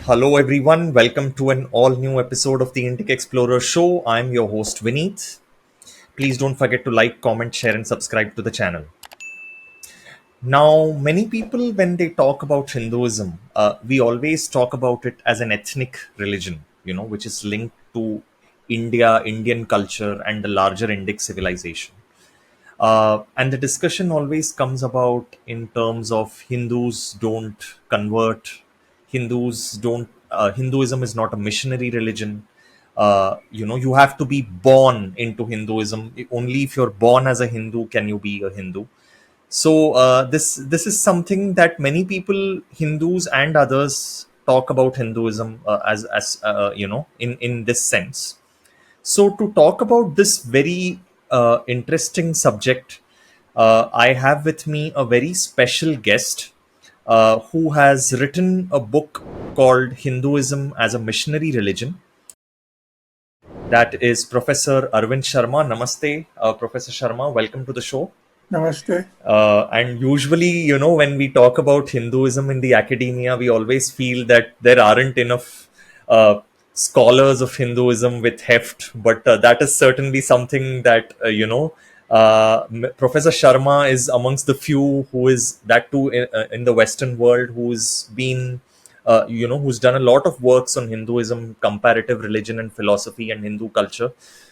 Hello, everyone. Welcome to an all new episode of the Indic Explorer Show. I'm your host, Vineet. Please don't forget to like, comment, share, and subscribe to the channel. Now, many people, when they talk about Hinduism, we always talk about it as an ethnic religion, which is linked to India, Indian culture, and the larger Indic civilization. And the discussion always comes about in terms of Hindus don't convert, Hinduism is not a missionary religion. You have to be born into Hinduism. Only if you're born as a Hindu can you be a Hindu. So this is something that many people, Hindus and others, talk about Hinduism as in this sense. So, to talk about this very interesting subject, I have with me a very special guest who has written a book called Hinduism as a Missionary Religion. That is Professor Arvind Sharma. Namaste, Professor Sharma. Welcome to the show. Namaste. And usually, when we talk about Hinduism in the academia, we always feel that there aren't enough scholars of Hinduism with heft, but that is certainly something that, Professor Sharma is amongst the few who is that too in the Western world who's been. Who's done a lot of works on Hinduism, comparative religion and philosophy, and Hindu culture.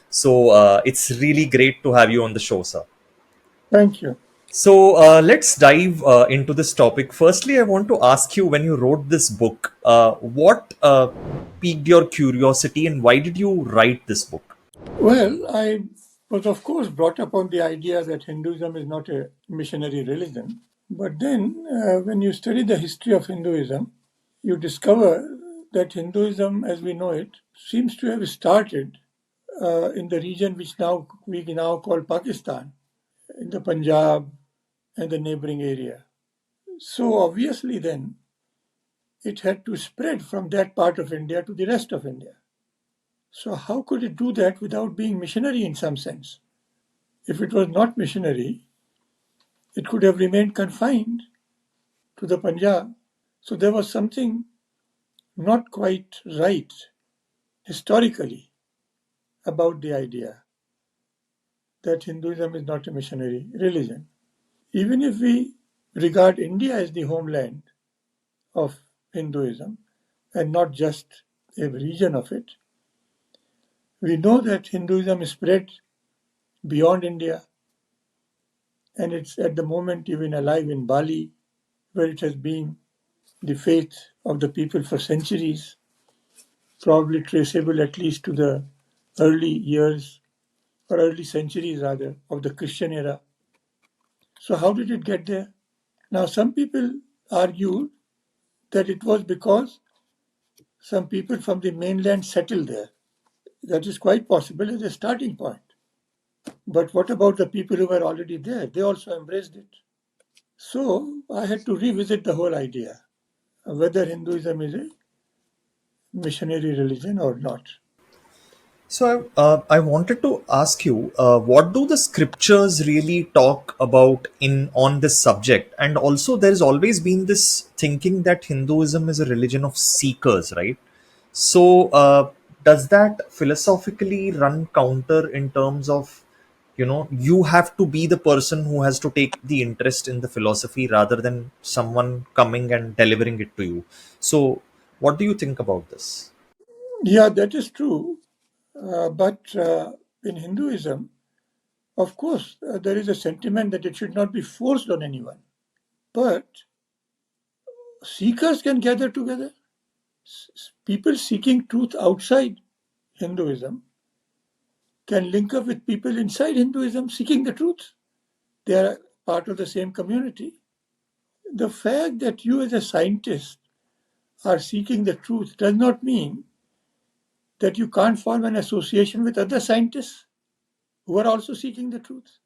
So it's really great to have you on the show, sir. Thank you. So let's dive into this topic. Firstly, I want to ask you, when you wrote this book, what piqued your curiosity and why did you write this book? Well, I was, of course, brought up on the idea that Hinduism is not a missionary religion. But then, when you study the history of Hinduism, you discover that Hinduism, as we know it, seems to have started in the region which now we now call Pakistan, in the Punjab and the neighboring area. So obviously, then, it had to spread from that part of India to the rest of India. So, how could it do that without being missionary in some sense? If it was not missionary, it could have remained confined to the Punjab. So, there was something not quite right historically about the idea that Hinduism is not a missionary religion. Even if we regard India as the homeland of Hinduism and not just a region of it, we know that Hinduism is spread beyond India, and it's at the moment even alive in Bali, where it has been the faith of the people for centuries, probably traceable at least to the early years or early centuries rather of the Christian era. So, how did it get there? Now, some people argue that it was because some people from the mainland settled there. That is quite possible as a starting point. But what about the people who were already there? They also embraced it. So, I had to revisit the whole idea whether Hinduism is a missionary religion or not. So I wanted to ask you, what do the scriptures really talk about in on this subject? And also, there's always been this thinking that Hinduism is a religion of seekers, right? So does that philosophically run counter in terms of, you have to be the person who has to take the interest in the philosophy rather than someone coming and delivering it to you? So what do you think about this? Yeah, that is true. But in Hinduism, of course, there is a sentiment that it should not be forced on anyone. But seekers can gather together. People seeking truth outside Hinduism can link up with people inside Hinduism seeking the truth. They are part of the same community. The fact that you, as a scientist, are seeking the truth does not mean that you can't form an association with other scientists who are also seeking the truth.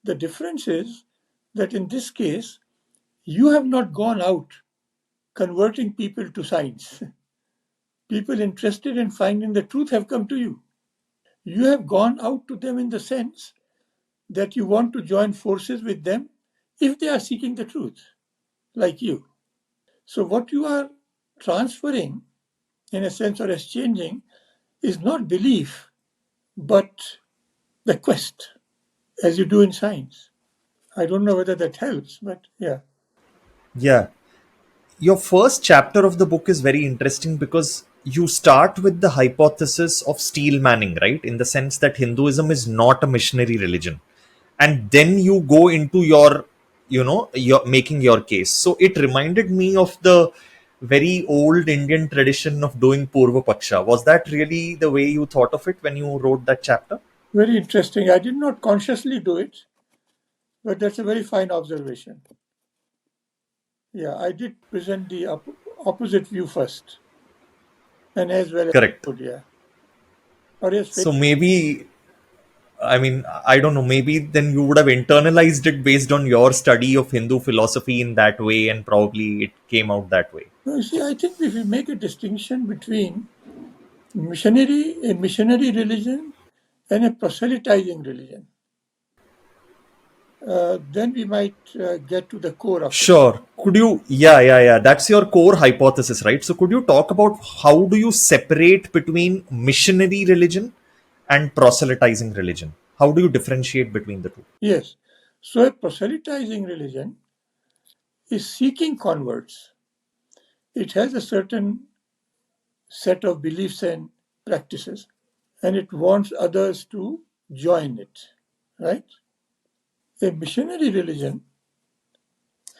The difference is that in this case, you have not gone out converting people to science. People interested in finding the truth have come to you. You have gone out to them in the sense that you want to join forces with them if they are seeking the truth, like you. So, what you are transferring, in a sense, or exchanging, is not belief, but the quest, as you do in science. I don't know whether that helps, but yeah. Yeah. Your first chapter of the book is very interesting because you start with the hypothesis of steel manning, right? In the sense that Hinduism is not a missionary religion. And then you go into your making your case. So it reminded me of the very old Indian tradition of doing Purva Paksha. Was that really the way you thought of it when you wrote that chapter? Very interesting. I did not consciously do it, but that's a very fine observation. Yeah, I did present the opposite view first, and as well as Correct. good, yeah. Or as So maybe, I mean, I don't know, maybe then you would have internalized it based on your study of Hindu philosophy in that way, and probably it came out that way. no, you see, I think if we make a distinction between a missionary religion and a proselytizing religion, then we might get to the core of it. Sure. Could you, yeah. That's your core hypothesis, right? So could you talk about how do you separate between missionary religion and proselytizing religion? How do you differentiate between the two? Yes. So a proselytizing religion is seeking converts. It has a certain set of beliefs and practices, and it wants others to join it, right? A missionary religion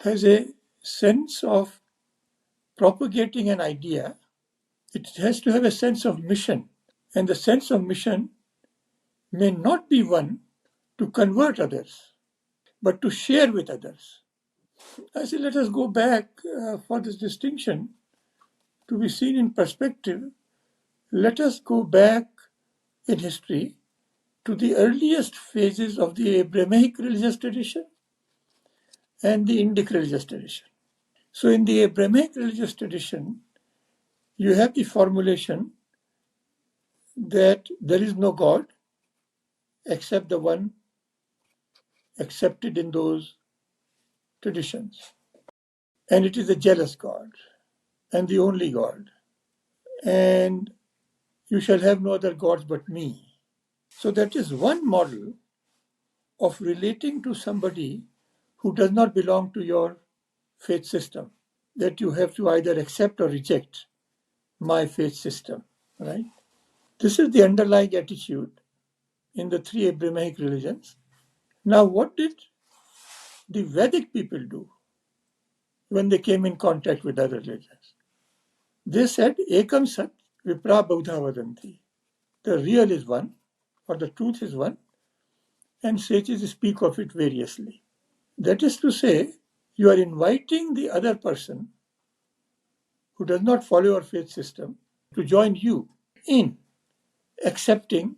has a sense of propagating an idea. It has to have a sense of mission, and the sense of mission may not be one to convert others, but to share with others. I say, let us go back for this distinction to be seen in perspective. Let us go back in history to the earliest phases of the Abrahamic religious tradition and the Indic religious tradition. So, in the Abrahamic religious tradition, you have the formulation that there is no God except the one accepted in those traditions. And it is a jealous God and the only God. And you shall have no other gods but me. So, that is one model of relating to somebody who does not belong to your faith system, that you have to either accept or reject my faith system, right? This is the underlying attitude in the three Abrahamic religions. Now, what did the Vedic people do when they came in contact with other religions? They said, Ekam Sat Vipra Baudha Vadanti. The real is one, or the truth is one, and sages speak of it variously. That is to say, you are inviting the other person who does not follow your faith system to join you in accepting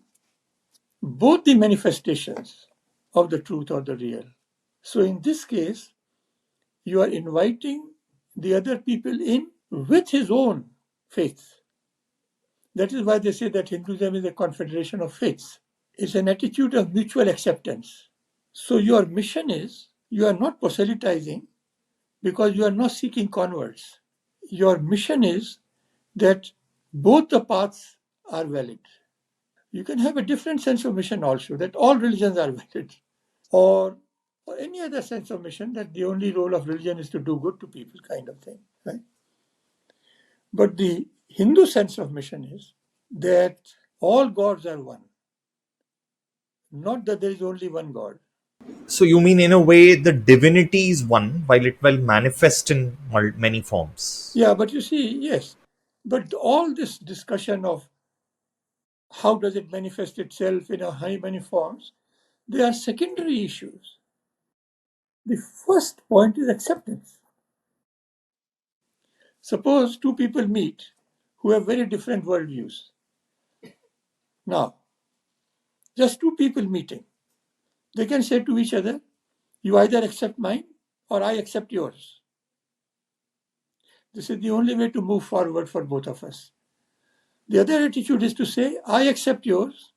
both the manifestations of the truth or the real. So, in this case, you are inviting the other people in with his own faith. That is why they say that Hinduism is a confederation of faiths. It's an attitude of mutual acceptance. So, your mission is you are not proselytizing because you are not seeking converts. Your mission is that both the paths are valid. You can have a different sense of mission also, that all religions are valid, or any other sense of mission that the only role of religion is to do good to people, kind of thing. Right? But the Hindu sense of mission is that all gods are one, not that there is only one God. So you mean in a way the divinity is one while it will manifest in many forms. Yeah, but you see, yes, but all this discussion of how does it manifest itself in how many forms, they are secondary issues. The first point is acceptance. Suppose two people meet who have very different worldviews. Now, just two people meeting, they can say to each other, you either accept mine or I accept yours. This is the only way to move forward for both of us. The other attitude is to say, I accept yours,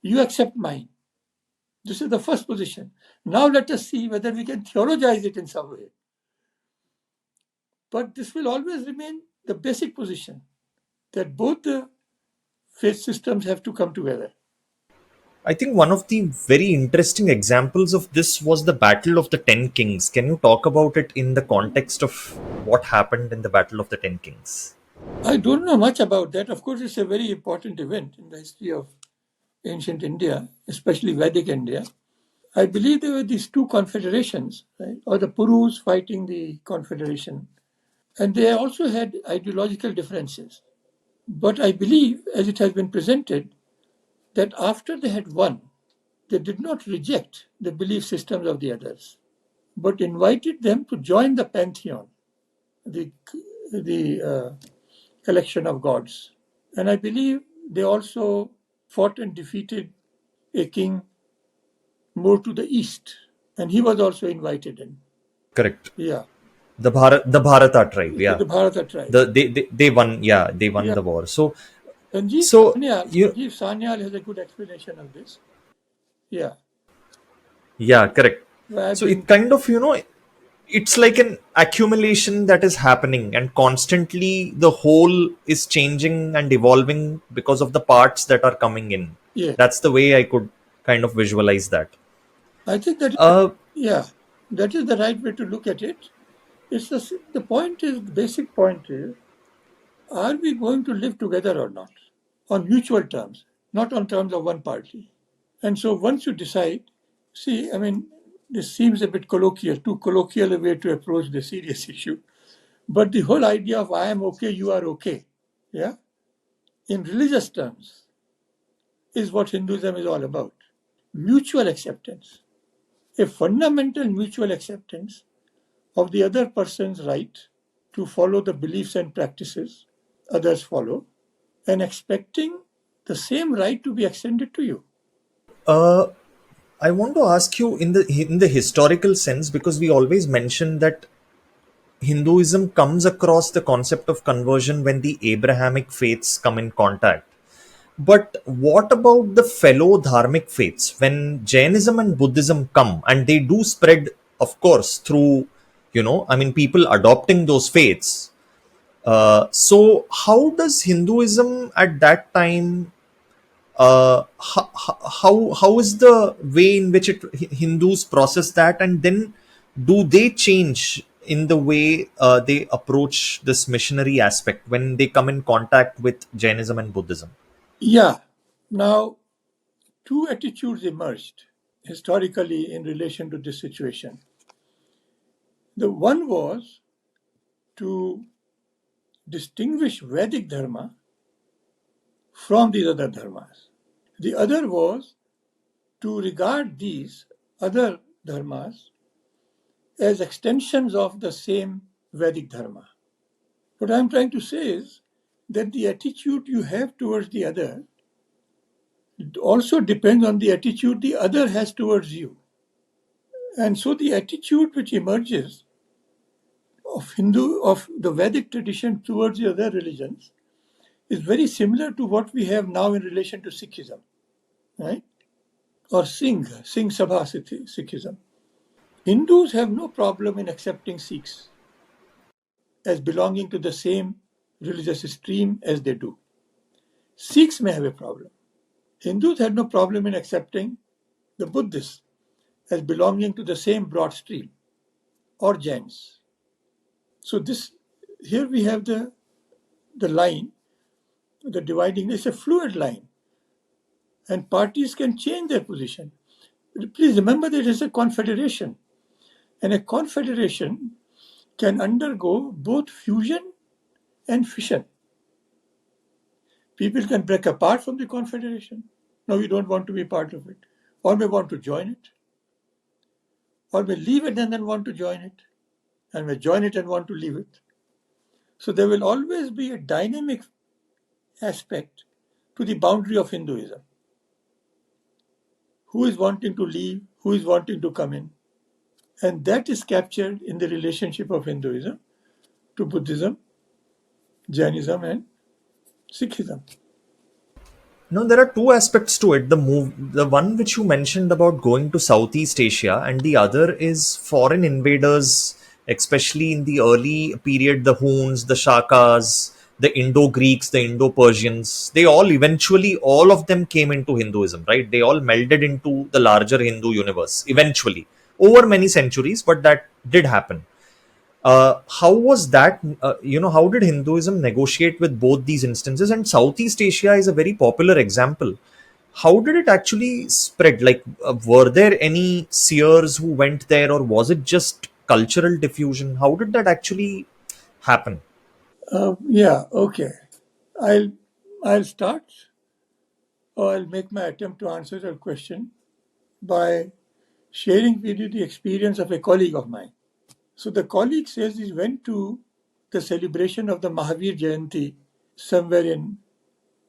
you accept mine. This is the first position. Now let us see whether we can theologize it in some way. But this will always remain the basic position that both the faith systems have to come together. I think one of the very interesting examples of this was the Battle of the Ten Kings. Can you talk about it in the context of what happened in the Battle of the Ten Kings? I don't know much about that. Of course, it's a very important event in the history of ancient India, especially Vedic India. I believe there were these two confederations, right? Or the Purus fighting the confederation. And they also had ideological differences. But I believe, as it has been presented, that after they had won, they did not reject the belief systems of the others, but invited them to join the pantheon, the, the collection of gods. And I believe they also fought and defeated a king more to the east, and he was also invited in. Correct. Yeah, The Bharata tribe, the yeah. Bharata tribe. They won, yeah, they won Yeah, the war. So Sanjeev so Sanyal, you Sanjeev Sanyal has a good explanation of this. Yeah, Yeah, correct. well, I've So been. it kind of, it's like an accumulation that is happening, and constantly the whole is changing and evolving because of the parts that are coming in. Yeah, That's the way I could kind of visualize that. I think that is. Uh, Yeah, that is the right way to look at it. It's the point is the basic point is: are we going to live together or not on mutual terms, not on terms of one party? And so once you decide, see, I mean, this seems a bit colloquial, too colloquial a way to approach the serious issue. But the whole idea of I am okay, you are okay, yeah, in religious terms, is what Hinduism is all about. Mutual acceptance, a fundamental mutual acceptance of the other person's right to follow the beliefs and practices others follow, and expecting the same right to be extended to you. uh, I want to ask you in the historical sense, because we always mention that Hinduism comes across the concept of conversion when the Abrahamic faiths come in contact. But what about the fellow dharmic faiths? When Jainism and Buddhism come, and they do spread, of course, through, I mean, people adopting those faiths. So, how does Hinduism at that time, how is the way in which Hindus process that, and then do they change in the way they approach this missionary aspect when they come in contact with Jainism and Buddhism? Yeah. Now, two attitudes emerged historically in relation to this situation. The one was to distinguish Vedic Dharma from these other dharmas. The other was to regard these other dharmas as extensions of the same Vedic Dharma. What I'm trying to say is that the attitude you have towards the other also depends on the attitude the other has towards you. And so the attitude which emerges of the Vedic tradition towards the other religions is very similar to what we have now in relation to Sikhism, right? Or Singh Sabha Sikhism. Hindus have no problem in accepting Sikhs as belonging to the same religious stream as they do. Sikhs may have a problem. Hindus had no problem in accepting the Buddhists as belonging to the same broad stream, or Jains. So this here we have the line, the dividing. It's a fluid line, and parties can change their position. Please remember that it's a confederation, and a confederation can undergo both fusion and fission. People can break apart from the confederation. No, we don't want to be part of it, or may want to join it, or may leave it and then want to join it, and may join it and want to leave it. So there will always be a dynamic aspect to the boundary of Hinduism. Who is wanting to leave, who is wanting to come in. And that is captured in the relationship of Hinduism to Buddhism, Jainism, and Sikhism. No, there are two aspects to it. The one which you mentioned about going to Southeast Asia, and the other is foreign invaders especially in the early period, the Huns, the Shakas, the Indo-Greeks, the Indo-Persians, they all eventually, all of them came into Hinduism, right? They all melded into the larger Hindu universe eventually, over many centuries, but that did happen. How was that? How did Hinduism negotiate with both these instances? And Southeast Asia is a very popular example. How did it actually spread? Like, were there any seers who went there, or was it just cultural diffusion? How did that actually happen? Yeah, okay. I'll I'll start, or I'll make my attempt to answer your question by sharing with you the experience of a colleague of mine. So the colleague says he went to the celebration of the Mahavir Jayanti somewhere in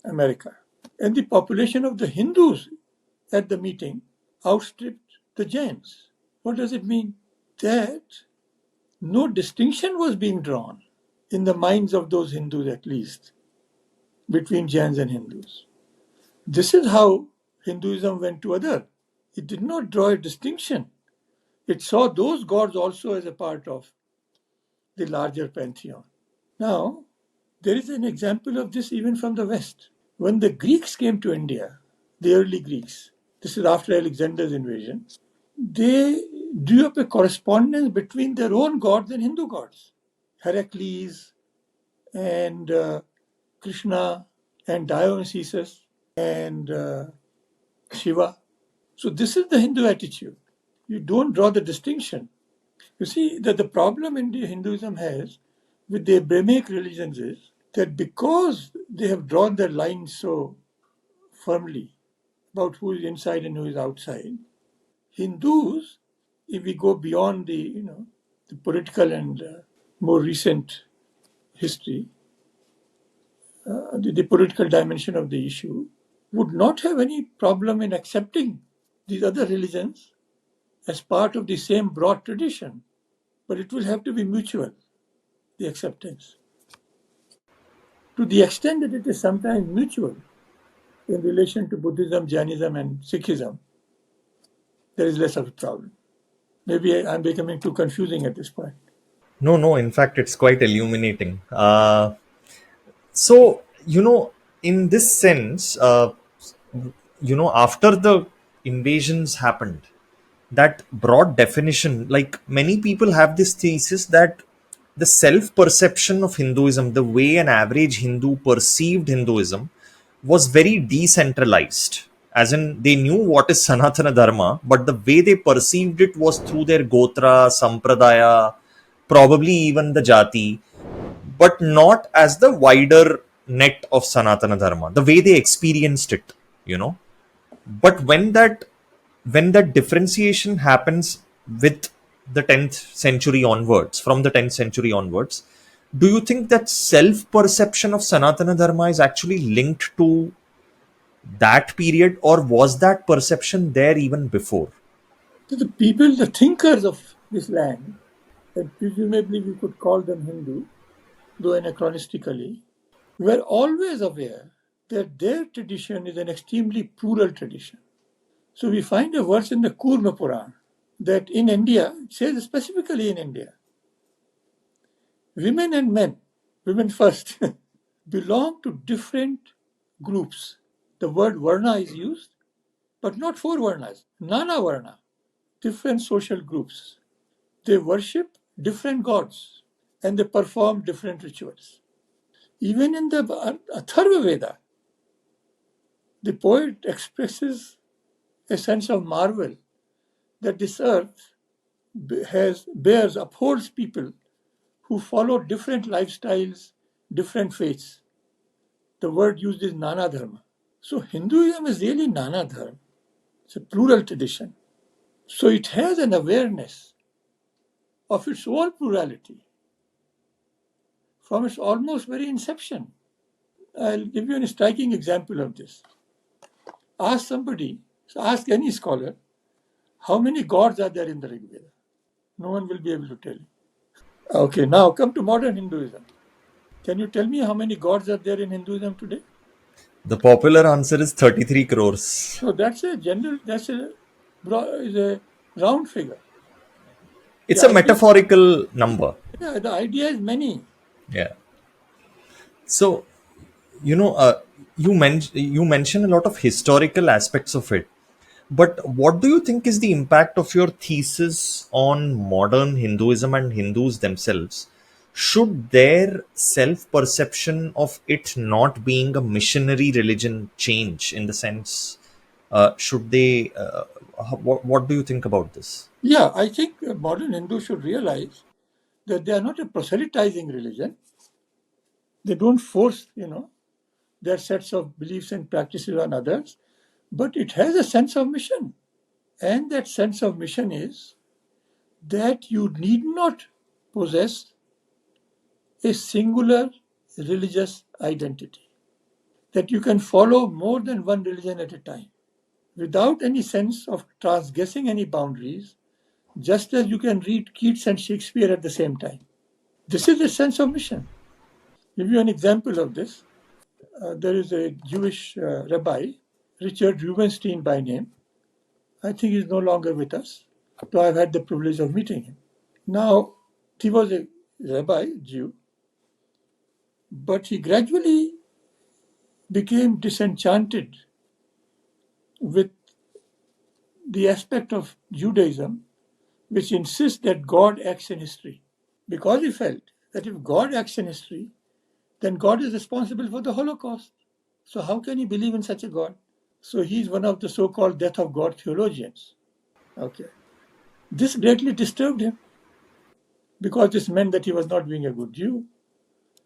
America. And the population of the Hindus at the meeting outstripped the Jains. What does it mean? That no distinction was being drawn in the minds of those Hindus, at least, between Jains and Hindus. This is how Hinduism went to other. It did not draw a distinction. It saw those gods also as a part of the larger pantheon. Now, there is an example of this even from the West. When the Greeks came to India, the early Greeks, this is after Alexander's invasion, they drew up a correspondence between their own gods and Hindu gods. Heracles and Krishna and Dionysus and Shiva. So, this is the Hindu attitude. You don't draw the distinction. You see that the problem Hinduism has with the Abrahamic religions is that because they have drawn their line so firmly about who is inside and who is outside, Hindus, if we go beyond the political and more recent history, the political dimension of the issue, would not have any problem in accepting these other religions as part of the same broad tradition, but it will have to be mutual, the acceptance. To the extent that it is sometimes mutual in relation to Buddhism, Jainism, and Sikhism, there is less of a problem. Maybe I'm becoming too confusing at this point. No, no. In fact, it's quite illuminating. In this sense, after the invasions happened, that broad definition, like many people have this thesis that the self perception of Hinduism, the way an average Hindu perceived Hinduism, was very decentralized. As in, they knew what is Sanathana Dharma, but the way they perceived it was through their gotra, sampradaya, probably even the jati, but not as the wider net of Sanatana Dharma, the way they experienced it, you know. But when that differentiation happens with the 10th century onwards, from the 10th century onwards, do you think that self perception of Sanatana Dharma is actually linked to that period, or was that perception there even before? So the people, the thinkers of this land, and presumably we could call them Hindu, though anachronistically, were always aware that their tradition is an extremely plural tradition. So we find a verse in the Kurma Puran that in India, it says specifically in India, women and men, women first, belong to different groups. The word varna is used, but not four varnas, nana varna, different social groups. They worship different gods and they perform different rituals. Even in the Atharva Veda, the poet expresses a sense of marvel that this earth upholds people who follow different lifestyles, different faiths. The word used is Nana Dharma. So Hinduism is really Nana Dharma. It's a plural tradition. So it has an awareness of its own plurality from its almost very inception. I'll give you a striking example of this. Ask any scholar, how many gods are there in the Rig Veda? No one will be able to tell you. Okay, now come to modern Hinduism. Can you tell me how many gods are there in Hinduism today? The popular answer is 33 crores. So that's a general, is a round figure. It's The a idea, metaphorical number. yeah, the idea is many. Yeah. So, you know, you mention a lot of historical aspects of it. But what do you think is the impact of your thesis on modern Hinduism and Hindus themselves? Should their self perception of it not being a missionary religion change in the sense? Should they? What do you think about this? Yeah, I think modern Hindus should realize that they are not a proselytizing religion. They don't force, their sets of beliefs and practices on others, but it has a sense of mission. And that sense of mission is that you need not possess a singular religious identity, that you can follow more than one religion at a time without any sense of transgressing any boundaries, just as you can read Keats and Shakespeare at the same time. This is a sense of mission. Give you an example of this. There is a Jewish rabbi, Richard Rubenstein by name. I think he's no longer with us, though I've had the privilege of meeting him. Now, he was a rabbi, Jew, but he gradually became disenchanted with the aspect of Judaism which insists that God acts in history. Because he felt that if God acts in history, then God is responsible for the Holocaust. So, how can he believe in such a God? So, he's one of the so called death of God theologians. Okay. This greatly disturbed him because this meant that he was not being a good Jew.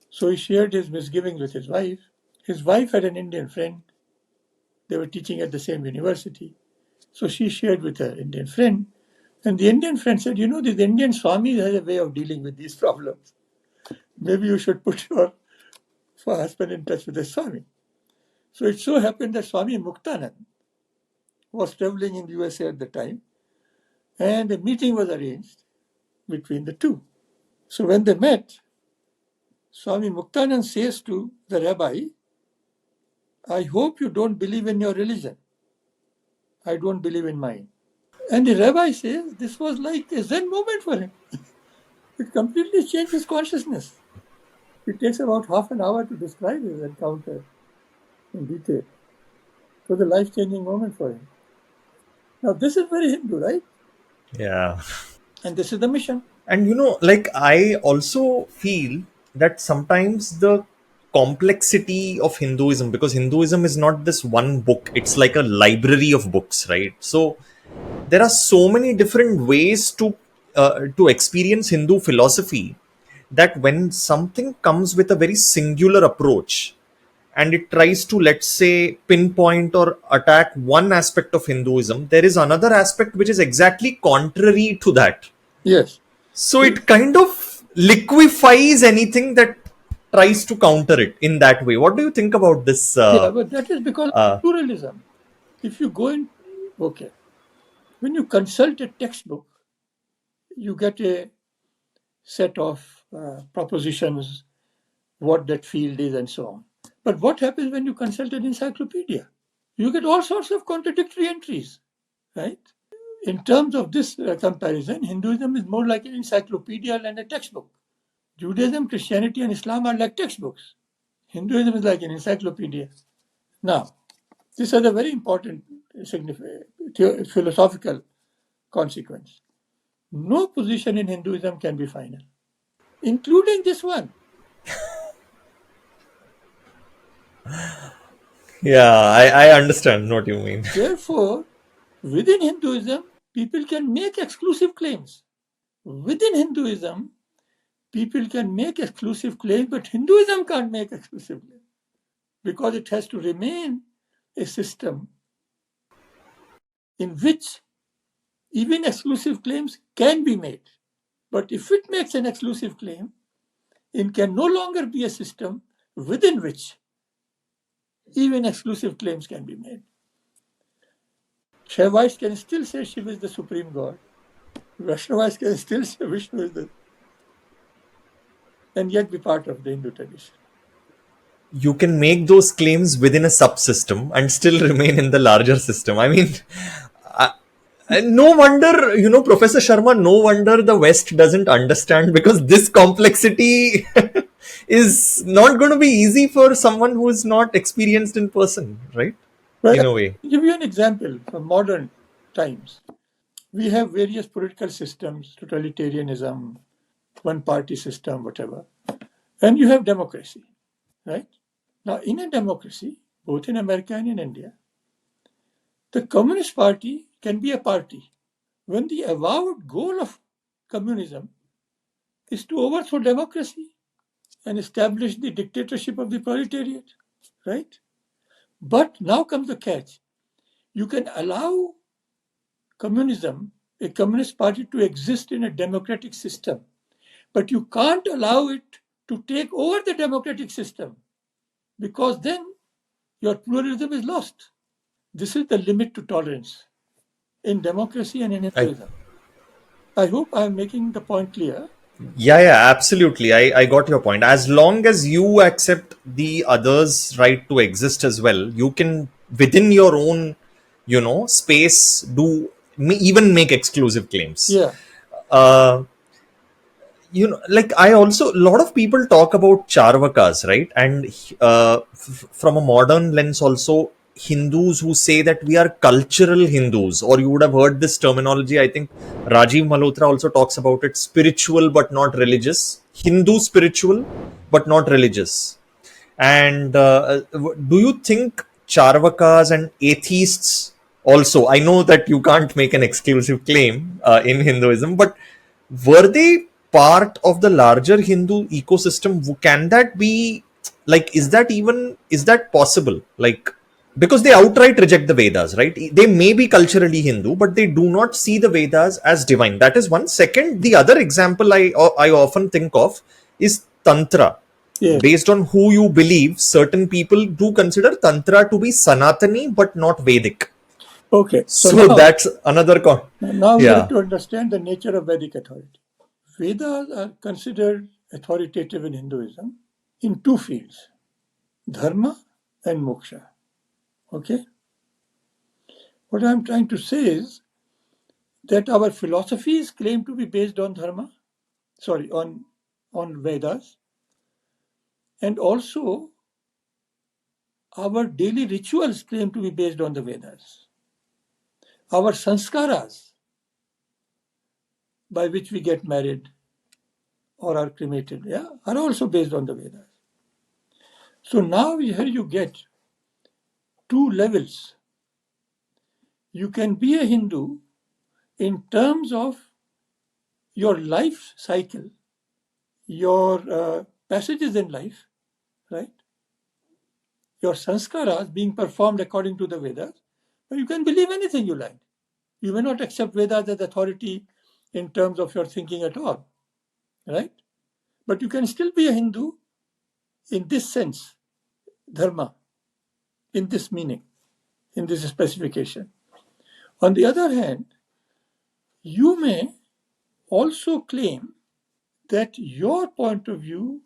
So, he shared his misgivings with his wife. His wife had an Indian friend. They were teaching at the same university. So, she shared with her Indian friend. And the Indian friend said, this Indian Swami has a way of dealing with these problems. Maybe you should put your husband in touch with the Swami. So it so happened that Swami Muktanand was traveling in the USA at the time, and a meeting was arranged between the two. So when they met, Swami Muktanand says to the rabbi, I hope you don't believe in your religion. I don't believe in mine. And the rabbi says this was like a Zen moment for him. It completely changed his consciousness. It takes about half an hour to describe his encounter in detail. It was a life-changing moment for him. Now, this is very Hindu, right? Yeah. And this is the mission. And like I also feel that sometimes the complexity of Hinduism, because Hinduism is not this one book, it's like a library of books, right? So there are so many different ways to experience Hindu philosophy that when something comes with a very singular approach and it tries to, let's say, pinpoint or attack one aspect of Hinduism, there is another aspect which is exactly contrary to that. Yes. So it kind of liquefies anything that tries to counter it in that way. What do you think about this? Yeah, but that is because of pluralism. If you go in, okay, when you consult a textbook, you get a set of propositions, what that field is, and so on. But what happens when you consult an encyclopedia? You get all sorts of contradictory entries, right? In terms of this comparison, Hinduism is more like an encyclopedia than a textbook. Judaism, Christianity, and Islam are like textbooks. Hinduism is like an encyclopedia. Now, this has a very important philosophical consequence. No position in Hinduism can be final, including this one. Yeah, I understand what you mean. Therefore, within Hinduism, people can make exclusive claims. Within Hinduism, people can make exclusive claims, but Hinduism can't make exclusive claims because it has to remain a system in which even exclusive claims can be made. But if it makes an exclusive claim, it can no longer be a system within which even exclusive claims can be made. Shaivites can still say Shiva is the supreme God. Vaishnavites can still say Vishnu is the, and yet be part of the Hindu tradition. You can make those claims within a subsystem and still remain in the larger system. I mean, And no wonder, Professor Sharma, no wonder the West doesn't understand, because this complexity is not going to be easy for someone who is not experienced in person, right? Well, In a way. I'll give you an example from modern times. We have various political systems, totalitarianism, one party system, whatever. And you have democracy, right? Now, in a democracy, both in America and in India, the Communist Party can be a party when the avowed goal of communism is to overthrow democracy and establish the dictatorship of the proletariat, right? But now comes the catch. You can allow communism, a communist party, to exist in a democratic system, but you can't allow it to take over the democratic system, because then your pluralism is lost. This is the limit to tolerance in democracy and in I, Hinduism. I hope I am making the point clear. yeah, absolutely. I got your point. As long as you accept the other's right to exist as well, you can, within your own, space, even make exclusive claims. Yeah, Uh, like, I also, a lot of people talk about Charvakas, right? And from a modern lens also, Hindus who say that we are cultural Hindus, or you would have heard this terminology, I think Rajiv Malhotra also talks about it: spiritual but not religious, Hindu spiritual but not religious. And do you think Charvakas and atheists also, I know that you can't make an exclusive claim in Hinduism, but were they part of the larger Hindu ecosystem? Can that be, like, is that possible? Like, because they outright reject the Vedas, right? They may be culturally Hindu, but they do not see the Vedas as divine. That is one. Second, the other example I often think of is Tantra. yes. Based on who you believe, certain people do consider Tantra to be Sanatani but not Vedic. Okay, so So that's another now we have yeah. to understand the nature of Vedic authority. Vedas are considered authoritative in Hinduism in two fields: dharma and moksha. Okay? What I'm trying to say is that our philosophies claim to be based on dharma, on Vedas, and also our daily rituals claim to be based on the Vedas. Our sanskaras, by which we get married or are cremated, yeah, are also based on the Vedas. So now here you get two levels. You can be a Hindu in terms of your life cycle, your passages in life, right? Your sanskaras being performed according to the Vedas, but you can believe anything you like. You may not accept Vedas as authority in terms of your thinking at all, right? But you can still be a Hindu in this sense, dharma, in this meaning, in this specification. On the other hand, you may also claim that your point of view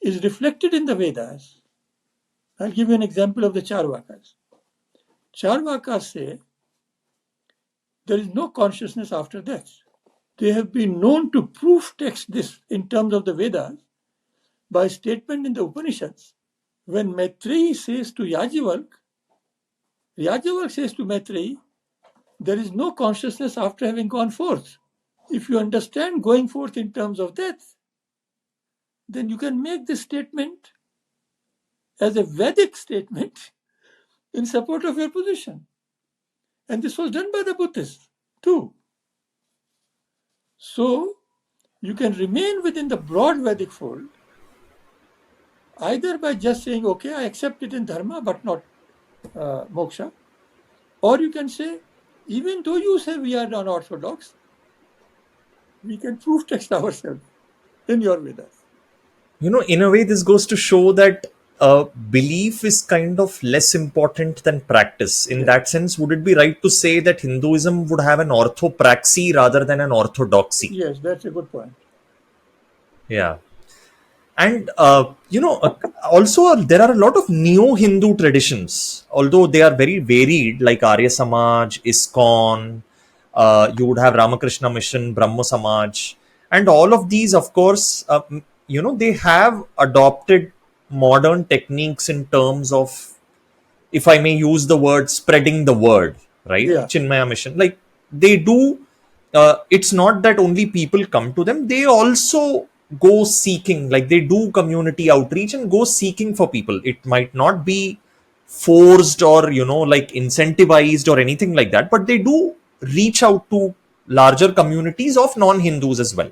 is reflected in the Vedas. I'll give you an example of the Charvakas. Charvakas say there is no consciousness after death. They have been known to proof text this in terms of the Vedas by statement in the Upanishads. When Maitreyi says to Yajavalk, Yajavalk says to Maitreyi, there is no consciousness after having gone forth. If you understand going forth in terms of death, then you can make this statement as a Vedic statement in support of your position. And this was done by the Buddhists too. So you can remain within the broad Vedic fold either by just saying, okay, I accept it in dharma but not moksha, or you can say, even though you say we are non-orthodox, we can proof text ourselves in your Vedas. In a way, this goes to show that belief is kind of less important than practice. In Yes, that sense, would it be right to say that Hinduism would have an orthopraxy rather than an orthodoxy? yes, that's a good point. Yeah. And, also there are a lot of neo Hindu traditions, although they are very varied, like Arya Samaj, ISKCON, You would have Ramakrishna Mission, Brahmo Samaj, and all of these, of course, they have adopted modern techniques in terms of, if I may use the word, spreading the word, right? Yeah. Chinmaya Mission, like they do. It's not that only people come to them; they also go seeking, like they do community outreach and go seeking for people. It might not be forced or like incentivized or anything like that, but they do reach out to larger communities of non-Hindus as well.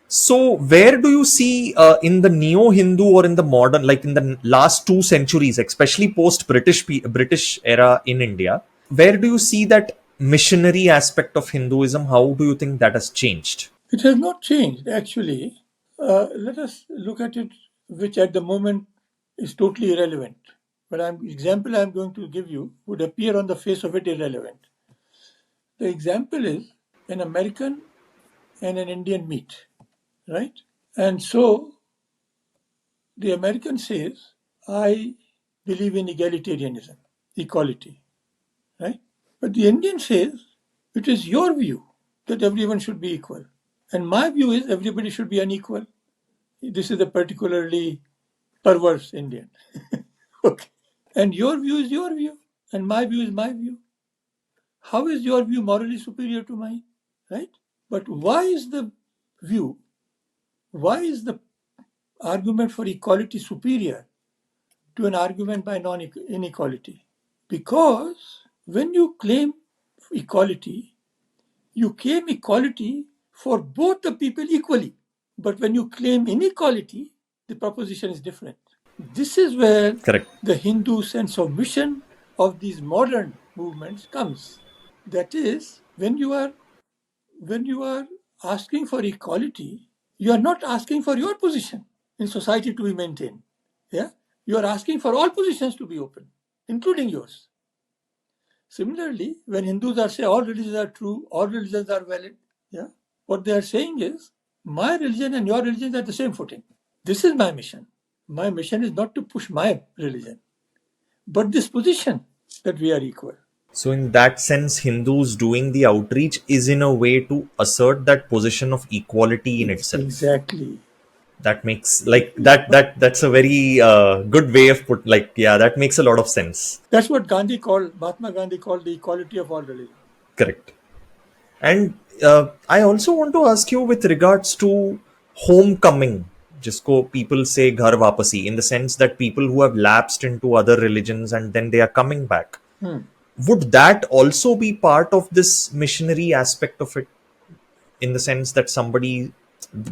So, where do you see in the neo-Hindu or in the modern, like in the last 2 centuries, especially post-British era in India, where do you see that missionary aspect of Hinduism? How do you think that has changed? It has not changed, actually. Let us look at it, which at the moment is totally irrelevant. But example I'm going to give you would appear on the face of it irrelevant. The example is an American and an Indian meet, right? And so the American says, I believe in egalitarianism, equality, right? But the Indian says, it is your view that everyone should be equal. And my view is everybody should be unequal. This is a particularly perverse Indian. Okay. And your view is your view, and my view is my view. How is your view morally superior to mine? Right? But view, why is the argument for equality superior to an argument by inequality? Because when you claim equality, you claim equality for both the people equally. But when you claim inequality, the proposition is different. This is where Correct. the Hindu sense of mission of these modern movements comes. That is, when you are asking for equality, you are not asking for your position in society to be maintained. Yeah, you are asking for all positions to be open, including yours. Similarly, when Hindus are saying all religions are true, all religions are valid, yeah, what they are saying is my religion and your religion are the same footing. This is my mission. My mission is not to push my religion, but this position that we are equal. So, in that sense, Hindus doing the outreach is in a way to assert that position of equality in itself. Exactly. That makes like that's a very good way of put, like, yeah, that makes a lot of sense. That's what Mahatma Gandhi called the equality of all religions. Correct. And I also want to ask you with regards to homecoming. Jisko people say ghar wapasi, in the sense that people who have lapsed into other religions and then they are coming back. Hmm. Would that also be part of this missionary aspect of it? In the sense that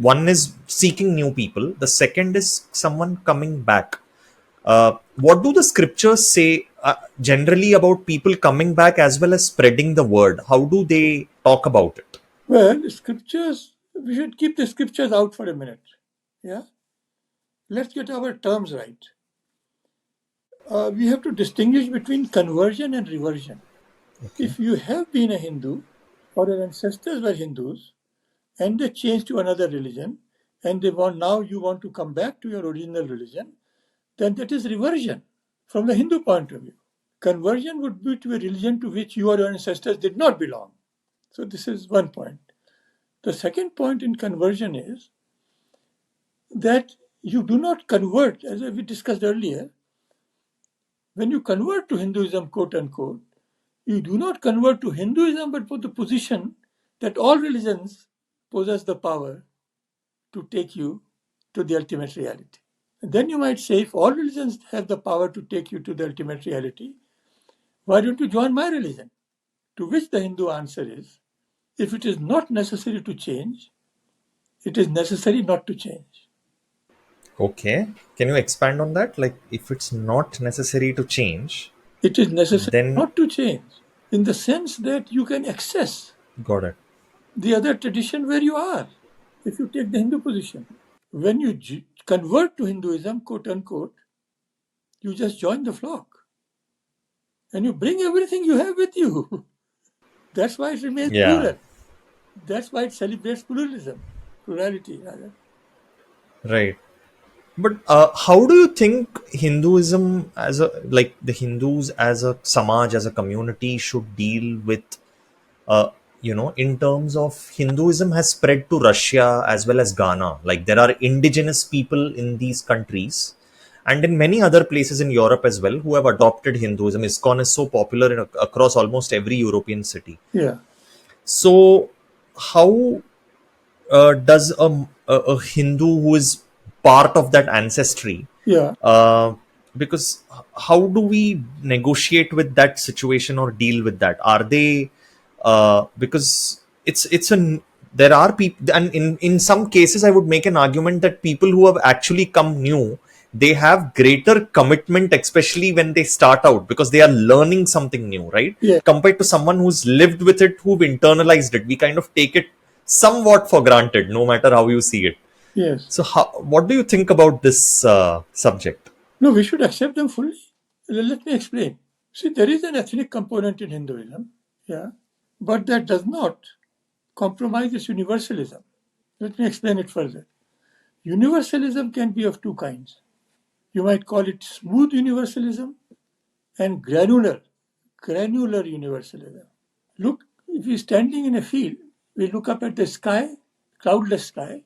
one is seeking new people, the second is someone coming back. What do the scriptures say generally about people coming back as well as spreading the word? How do they talk about it? Well, the scriptures, we should keep the scriptures out for a minute. Yeah? Let's get our terms right. We have to distinguish between conversion and reversion. Okay. If you have been a Hindu or your ancestors were Hindus and they changed to another religion and now you want to come back to your original religion, then that is reversion from the Hindu point of view. Conversion would be to a religion to which you or your ancestors did not belong. So this is one point. The second point in conversion is that you do not convert, as we discussed earlier. When you convert to Hinduism, quote unquote, you do not convert to Hinduism, but for the position that all religions possess the power to take you to the ultimate reality. And then you might say, if all religions have the power to take you to the ultimate reality, why don't you join my religion? To which the Hindu answer is, if it is not necessary to change, it is necessary not to change. Okay. Can you expand on that? Like, if it's not necessary to change, It is necessary then not to change in the sense that you can access got it. the other tradition where you are if you take the Hindu position. When you convert to Hinduism, quote unquote, you just join the flock and you bring everything you have with you. That's why it remains Yeah. plural. That's why it celebrates plurality rather. Right. But how do you think Hinduism as a, like the Hindus as a samaj, as a community should deal with uh, in terms of Hinduism has spread to Russia as well as Ghana. Like there are indigenous people in these countries and in many other places in Europe as well who have adopted Hinduism. ISKCON is so popular across almost every European city. Yeah, So, how does a Hindu who is part of that ancestry, yeah, uh, because how do we negotiate with that situation or deal with that? Are they because it's an there are people, and in some cases I would make an argument that people who have actually come new, they have greater commitment, especially when they start out, because they are learning something new, right? yeah, Compared to someone who's lived with it, who've internalized it, we kind of take it somewhat for granted, no matter how you see it. yes. So, what do you think about this subject? No, we should accept them fully. Let me explain. See, there is an ethnic component in Hinduism, yeah, but that does not compromise its universalism. Let me explain it further. Universalism can be of two kinds. You might call it smooth universalism and granular universalism. Look, if you're standing in a field, we look up at the sky, cloudless sky.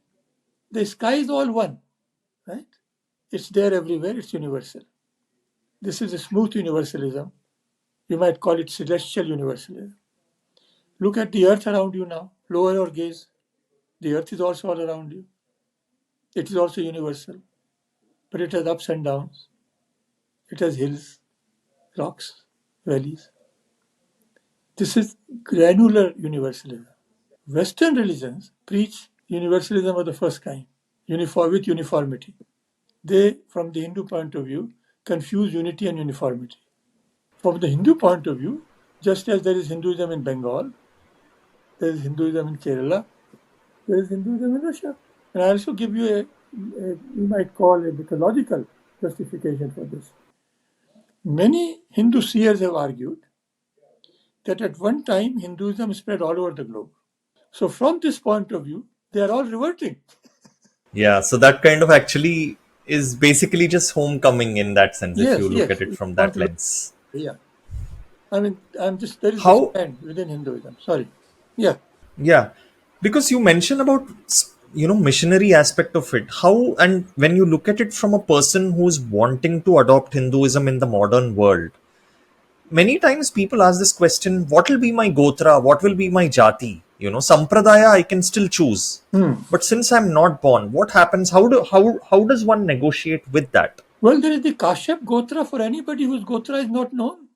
The sky is all one, right? It's there everywhere, it's universal. This is a smooth universalism. You might call it celestial universalism. Look at the earth around you now, lower your gaze. The earth is also all around you. It is also universal, but it has ups and downs. It has hills, rocks, valleys. This is granular universalism. Western religions preach universalism of the first kind, with uniformity. They, from the Hindu point of view, confuse unity and uniformity. From the Hindu point of view, just as there is Hinduism in Bengal, there is Hinduism in Kerala, there is Hinduism in Russia. And I also give you you might call a mythological justification for this. Many Hindu seers have argued that at one time Hinduism spread all over the globe. So from this point of view, they are all reverting. Yeah, so that kind of actually is basically just homecoming in that sense, if you Yes, look yes. at it If from you want that to look, lens. yeah. I mean, I'm just there is a How, strand within Hinduism. Sorry. Yeah. yeah, because you mentioned about missionary aspect of it. How, and when you look at it from a person who's wanting to adopt Hinduism in the modern world, many times people ask this question: what will be my gotra? What will be my jati? Sampradaya I can still choose, Hmm. but since I'm not born, what happens? How does one negotiate with that? Well, there is the Kashyap Gotra for anybody whose Gotra is not known.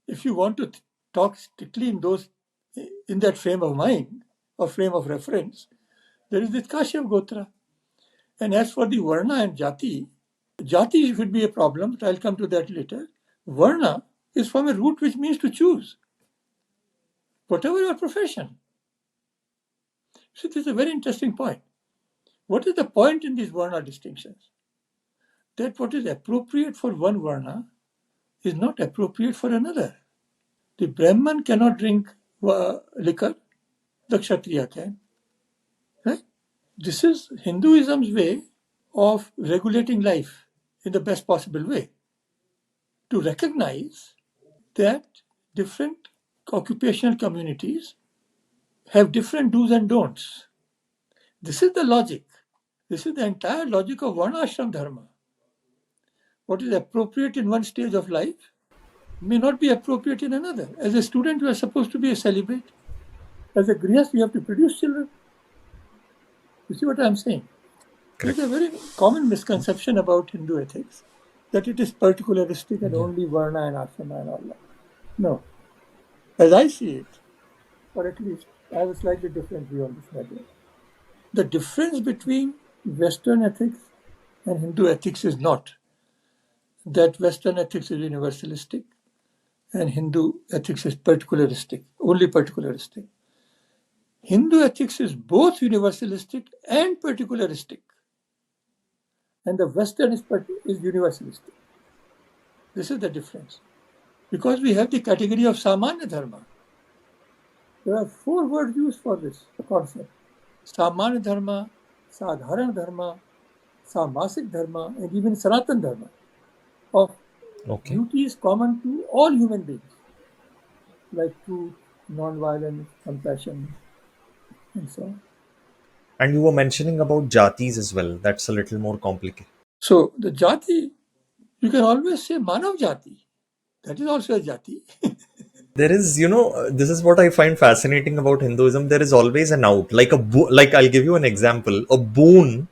If you want to talk strictly in that frame of mind or frame of reference, there is the Kashyap Gotra. And as for the Varna and Jati should be a problem, but I'll come to that later. Varna is from a root which means to choose, whatever your profession. So this is a very interesting point. What is the point in these Varna distinctions? That what is appropriate for one Varna is not appropriate for another. The Brahman cannot drink liquor, the Kshatriya can. Right? This is Hinduism's way of regulating life in the best possible way. To recognize that different occupational communities have different do's and don'ts. This is the logic. This is the entire logic of Varnashram Dharma. What is appropriate in one stage of life may not be appropriate in another. As a student, you are supposed to be a celibate. As a grihast, you have to produce children. You see what I'm saying? There's Correct. a very common misconception about Hindu ethics that it is particularistic and Yeah. only Varna and Ashrama and all that. No. As I see it, or at least I have a slightly different view on this matter. The difference between Western ethics and Hindu ethics is not that Western ethics is universalistic and Hindu ethics is particularistic, only particularistic. Hindu ethics is both universalistic and particularistic, and the Western is universalistic. This is the difference. Because we have the category of Samanya Dharma. There are 4 words used for this concept: Samanya Dharma, Sadharana Dharma, Samasik Dharma, and even Sanatana Dharma, of Okay. duties common to all human beings, like truth, non-violence, compassion, and so on. And you were mentioning about jatis as well. That's a little more complicated. So the jati, you can always say manav jati. That is also a jati. There is, this is what I find fascinating about Hinduism. There is always an out. Like I'll give you an example. A boon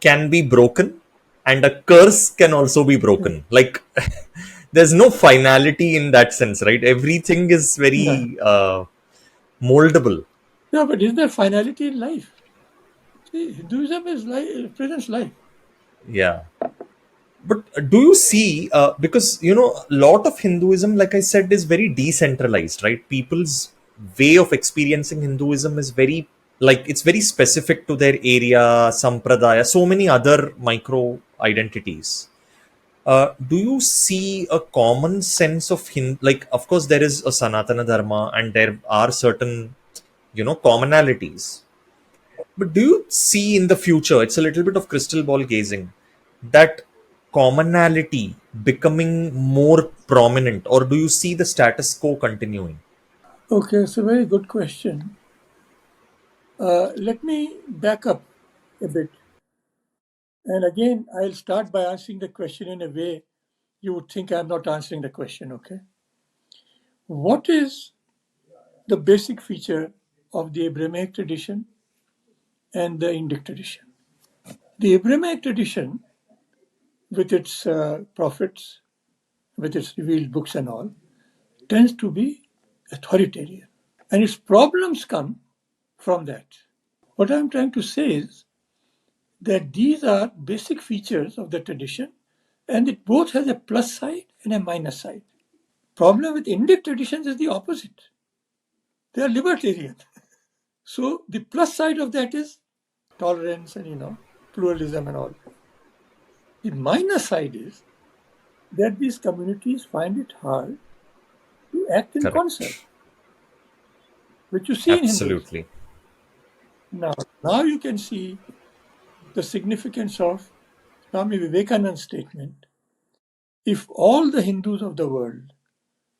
can be broken, and a curse can also be broken. Like there's no finality in that sense, right? Everything is Yeah. very moldable. Yeah, but is there finality in life? See, Hinduism is life, presents life. Yeah. But do you see, because, a lot of Hinduism, like I said, is very decentralized, right? People's way of experiencing Hinduism is very, like, it's very specific to their area, sampradaya, so many other micro identities. Do you see a common sense of like, of course, there is a Sanatana Dharma and there are certain, commonalities. But do you see in the future, it's a little bit of crystal ball gazing, that commonality becoming more prominent, or do you see the status quo continuing? Okay, it's a very good question. Let me back up a bit. And again, I'll start by answering the question in a way you would think I'm not answering the question, okay? What is the basic feature of the Abrahamic tradition and the Indic tradition? The Abrahamic tradition, with its prophets, with its revealed books and all, tends to be authoritarian. And its problems come from that. What I'm trying to say is that these are basic features of the tradition, and it both has a plus side and a minus side. Problem with Indic traditions is the opposite. They are libertarian. So the plus side of that is tolerance and pluralism and all. The minus side is that these communities find it hard to act in concert, Correct. which you see in Hinduism. Absolutely. Now you can see the significance of Swami Vivekananda's statement. If all the Hindus of the world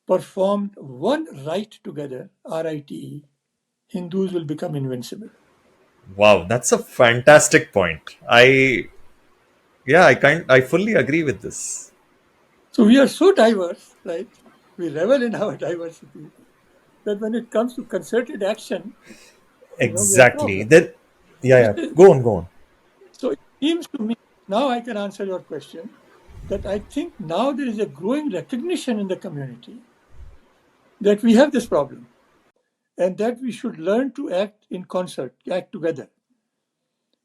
performed one rite together, RITE, Hindus will become invincible. Wow, that's a fantastic point. I fully agree with this. So we are so diverse, right? We revel in our diversity that when it comes to concerted action, we have Exactly. problems. Then, yeah, This yeah. is, Go on, go on. so it seems to me, now I can answer your question, that I think now there is a growing recognition in the community that we have this problem and that we should learn to act in concert, act together.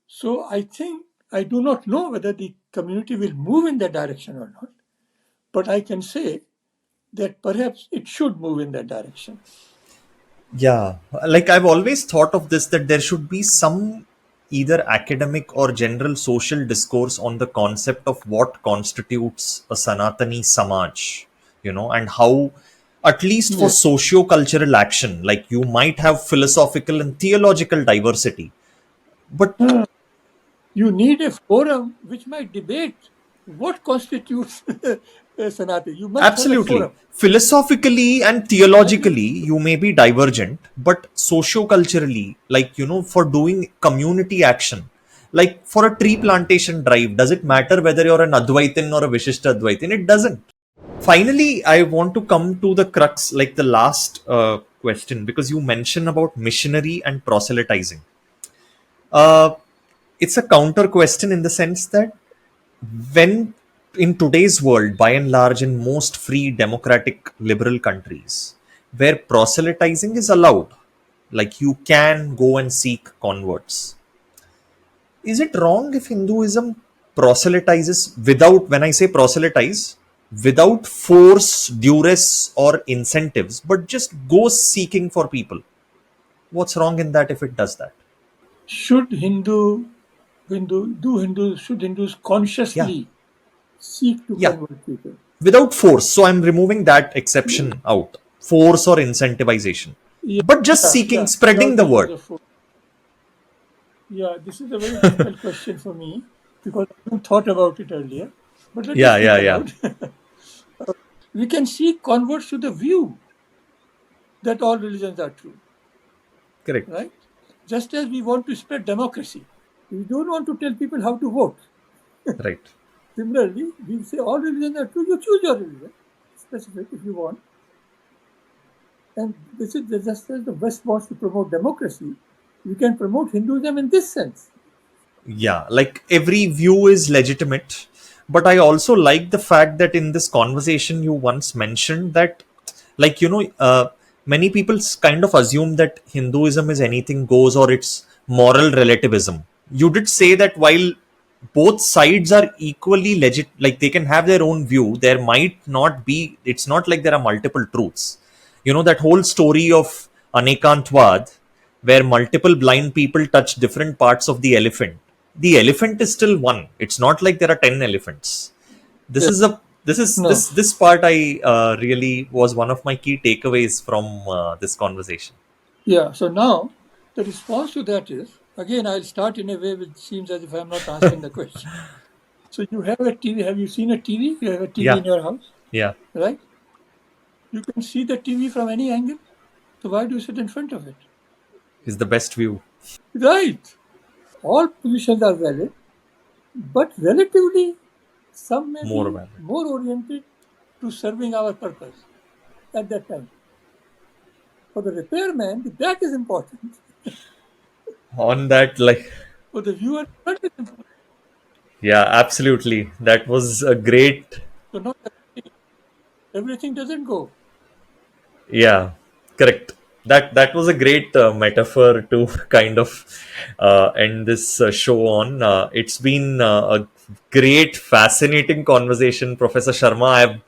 So I think, I do not know whether the community will move in that direction or not, but I can say that perhaps it should move in that direction. Yeah, like I've always thought of this, that there should be some either academic or general social discourse on the concept of what constitutes a Sanatani Samaj, and how, at least for Yes. socio-cultural action, like you might have philosophical and theological diversity, but You need a forum which might debate what constitutes Sanatana. You must have a absolutely. forum. Philosophically and That is, theologically, you may be divergent, but socio-culturally, like, for doing community action, like for a tree plantation drive, does it matter whether you're an Advaitin or a Vishishta Advaitin? It doesn't. Finally, I want to come to the crux, like the last question, because you mentioned about missionary and proselytizing. Uh, it's a counter question in the sense that when in today's world, by and large, in most free democratic liberal countries, where proselytizing is allowed, like you can go and seek converts, is it wrong if Hinduism proselytizes without, when I say proselytize, without force, duress, or incentives, but just goes seeking for people? What's wrong in that if it does that? should should Hindus Yeah, consciously seek to yeah, convert people? without force. So I'm removing that exception out, force or incentivization, Yeah, but just seeking, yeah, spreading without the the use word. of force. Yeah, this is a very difficult question for me because I haven't thought about it earlier. But let me Yeah, speak yeah, yeah. aloud. We can seek converts to the view. that all religions are true, Correct. right? Just as we want to spread democracy, we don't want to tell people how to vote. Right. Similarly, we say all religions are true. You choose your religion, specific if you want. And this is just as the West wants to promote democracy, we can promote Hinduism in this sense. Yeah, like every view is legitimate, but I also like the fact that in this conversation you once mentioned that, like, many people kind of assume that Hinduism is anything goes, or it's moral relativism. You did say that while both sides are equally legit, like they can have their own view, there might not be, it's not like there are multiple truths. That whole story of Anekantwad, where multiple blind people touch different parts of the elephant is still one. It's not like there are 10 elephants. This Yeah. is a this is No. this part I really was one of my key takeaways from this conversation. Yeah. So now the response to that is, again, I'll start in a way which seems as if I'm not answering the question. So you have a TV. Have you seen a TV? You have a TV Yeah, in your house, yeah, right? You can see the TV from any angle. So why do you sit in front of it? is the best view. Right. All positions are valid, but relatively, some may More be about it. more oriented to serving our purpose at that time. For the repairman, the back is important. On that, like, For the viewer, front is important. yeah, absolutely. That was a great. So not everything doesn't go. Yeah, correct. That was a great metaphor to kind of end this show on. It's been a great, fascinating conversation, Professor Sharma.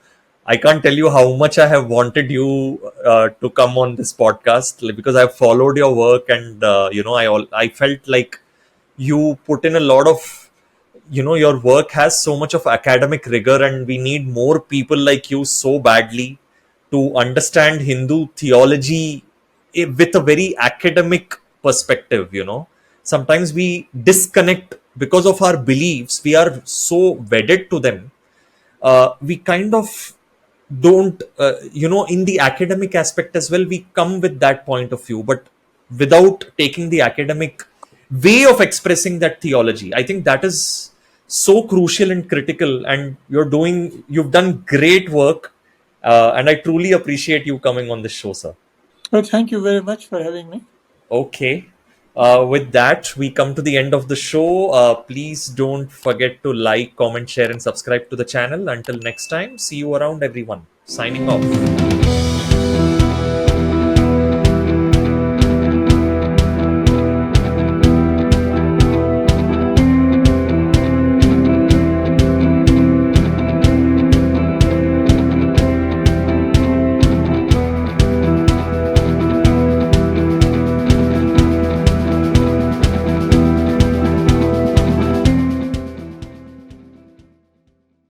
I can't tell you how much I have wanted you to come on this podcast, like, because I've followed your work, and I felt like you put in a lot of, your work has so much of academic rigor, and we need more people like you so badly to understand Hindu theology with a very academic perspective. Sometimes we disconnect because of our beliefs, we are so wedded to them. We kind of don't, in the academic aspect as well, we come with that point of view, but without taking the academic way of expressing that theology. I think that is so crucial and critical, and you've done great work. And I truly appreciate you coming on this show, sir. Well, thank you very much for having me. Okay. With that, we come to the end of the show. Please don't forget to like, comment, share, and subscribe to the channel. Until next time, see you around, everyone. Signing off.